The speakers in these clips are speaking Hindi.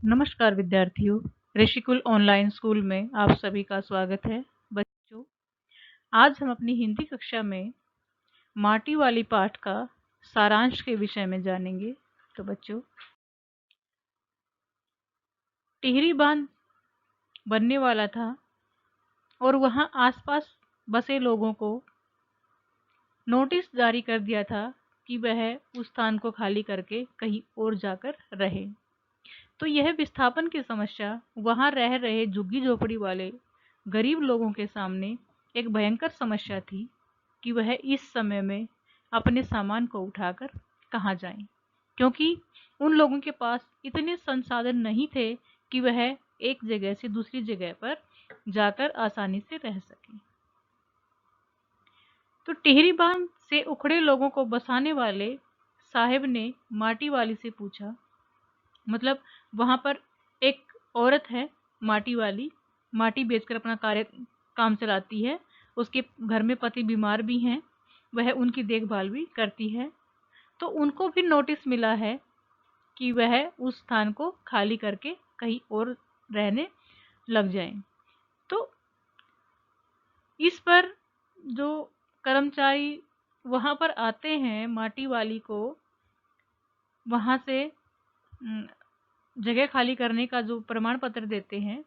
नमस्कार विद्यार्थियों, ऋषिकुल ऑनलाइन स्कूल में आप सभी का स्वागत है। बच्चों, आज हम अपनी हिंदी कक्षा में माटी वाली पाठ का सारांश के विषय में जानेंगे। तो बच्चों, टिहरी बांध बनने वाला था और वहां आसपास बसे लोगों को नोटिस जारी कर दिया था कि वह उस स्थान को खाली करके कहीं और जाकर रहे। तो यह विस्थापन की समस्या वहां रह रहे झुग्गी झोपड़ी वाले गरीब लोगों के सामने एक भयंकर समस्या थी कि वह इस समय में अपने सामान को उठाकर कहाँ जाएं, क्योंकि उन लोगों के पास इतने संसाधन नहीं थे कि वह एक जगह से दूसरी जगह पर जाकर आसानी से रह सके। तो टिहरी बांध से उखड़े लोगों को बसाने वाले साहेब ने माटी वाली से पूछा, मतलब वहां पर एक औरत है माटी वाली, माटी बेचकर अपना काम चलाती है। उसके घर में पति बीमार भी हैं, वह उनकी देखभाल भी करती है। तो उनको भी नोटिस मिला है कि वह उस स्थान को खाली करके कहीं और रहने लग जाएं। तो इस पर जो कर्मचारी वहां पर आते हैं, माटी वाली को वहां से जगह खाली करने का जो प्रमाण पत्र देते हैं,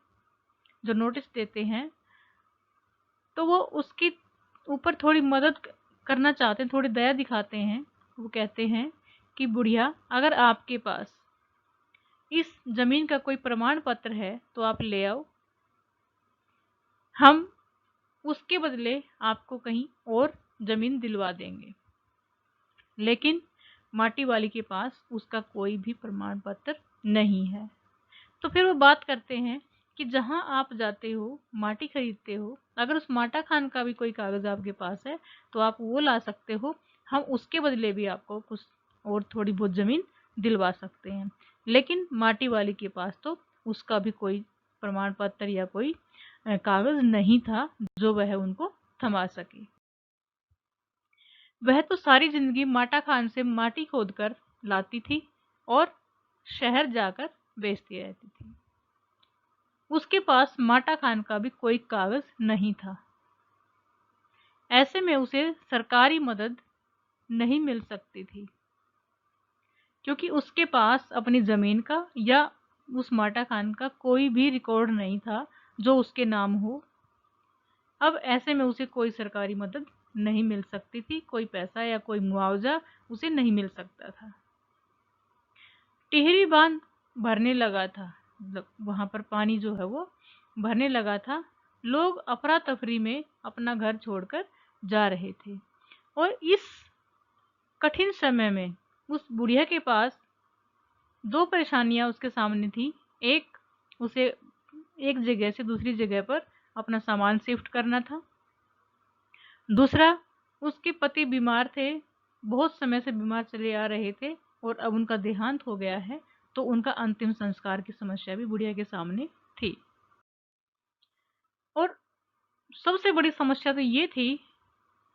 जो नोटिस देते हैं, तो वो उसके ऊपर थोड़ी मदद करना चाहते हैं, थोड़ी दया दिखाते हैं। वो कहते हैं कि बुढ़िया, अगर आपके पास इस जमीन का कोई प्रमाण पत्र है तो आप ले आओ, हम उसके बदले आपको कहीं और जमीन दिलवा देंगे। लेकिन माटी वाली के पास उसका कोई भी प्रमाण पत्र नहीं है। तो फिर वो बात करते हैं कि जहां आप जाते हो, माटी खरीदते हो, अगर उस माटा खान का भी कोई कागज आपके पास है तो आप वो ला सकते हो, हम उसके बदले भी आपको कुछ और थोड़ी बहुत जमीन दिलवा सकते हैं। लेकिन माटी वाली के पास तो उसका भी कोई प्रमाण पत्र या कोई कागज नहीं था जो वह उनको थमा सके। वह तो सारी जिंदगी माटा खान से माटी खोदकर लाती थी और शहर जाकर बेचती रहती थी। उसके पास माटा खान का भी कोई कागज नहीं था। ऐसे में उसे सरकारी मदद नहीं मिल सकती थी, क्योंकि उसके पास अपनी जमीन का या उस माटा खान का कोई भी रिकॉर्ड नहीं था जो उसके नाम हो। अब ऐसे में उसे कोई सरकारी मदद नहीं मिल सकती थी, कोई पैसा या कोई मुआवजा उसे नहीं मिल सकता था। टिहरी बांध भरने लगा था, वहां पर पानी जो है वो भरने लगा था। लोग अफरा तफरी में अपना घर छोड़कर जा रहे थे और इस कठिन समय में उस बुढ़िया के पास दो परेशानियां उसके सामने थी। एक, उसे एक जगह से दूसरी जगह पर अपना सामान शिफ्ट करना था। दूसरा, उसके पति बीमार थे, बहुत समय से बीमार चले आ रहे थे और अब उनका देहांत हो गया है, तो उनका अंतिम संस्कार की समस्या भी बुढ़िया के सामने थी। और सबसे बड़ी समस्या तो ये थी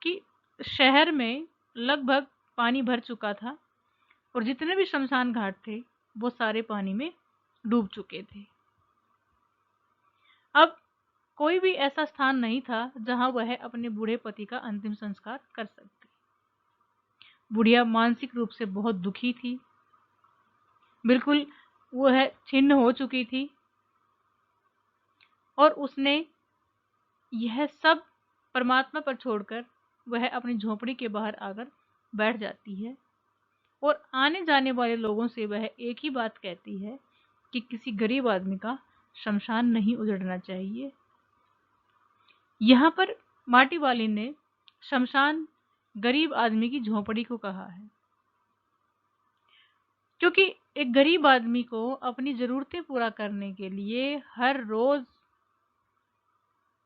कि शहर में लगभग पानी भर चुका था और जितने भी शमशान घाट थे वो सारे पानी में डूब चुके थे। अब कोई भी ऐसा स्थान नहीं था जहां वह अपने बूढ़े पति का अंतिम संस्कार कर सकती। बुढ़िया मानसिक रूप से बहुत दुखी थी, बिल्कुल वह छिन्न हो चुकी थी और उसने यह सब परमात्मा पर छोड़कर वह अपनी झोपड़ी के बाहर आकर बैठ जाती है और आने जाने वाले लोगों से वह एक ही बात कहती है कि किसी गरीब आदमी का शमशान नहीं उजड़ना चाहिए। यहाँ पर माटी वाली ने शमशान गरीब आदमी की झोपड़ी को कहा है, क्योंकि एक गरीब आदमी को अपनी जरूरतें पूरा करने के लिए हर रोज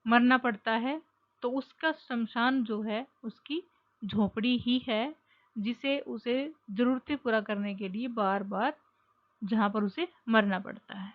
मरना पड़ता है, तो उसका शमशान जो है उसकी झोपड़ी ही है, जिसे उसे जरूरतें पूरा करने के लिए बार बार जहां पर उसे मरना पड़ता है।